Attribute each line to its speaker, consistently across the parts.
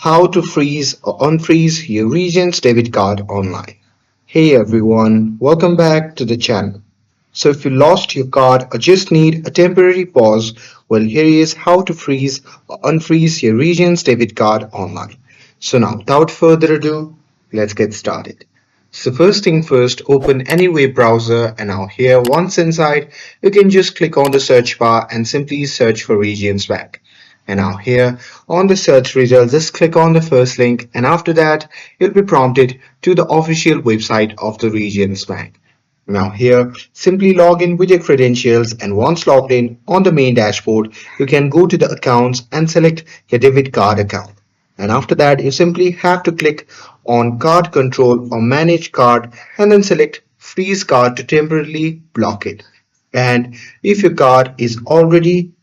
Speaker 1: How to freeze or unfreeze your Regions debit card online. Hey everyone, welcome back to the channel. So if you lost your card or just need a temporary pause, well here is how to freeze or unfreeze your Regions debit card online. So now without further ado, let's get started. So first thing first, open any web browser and now here once inside, you can just click on the search bar and simply search for Regions Bank. And now here on the search results, just click on the first link and after that you'll be prompted to the official website of the Regions Bank. Now here simply log in with your credentials and once logged in on the main dashboard you can go to the accounts and select your debit card account. And after that you simply have to click on card control or manage card and then select freeze card to temporarily block it. And if your card is already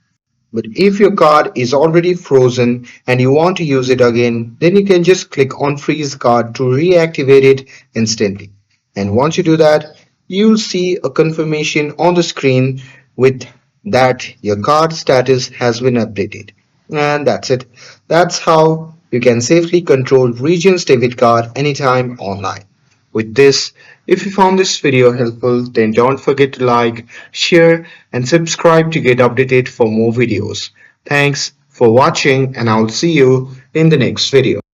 Speaker 1: but if your card is already frozen and you want to use it again, then you can just click on freeze card to reactivate it instantly. And once you do that, you'll see a confirmation on the screen with that your card status has been updated. And that's it. That's how you can safely control Regions debit card anytime online. With this, if you found this video helpful, then don't forget to like, share, and subscribe to get updated for more videos. Thanks for watching, and I'll see you in the next video.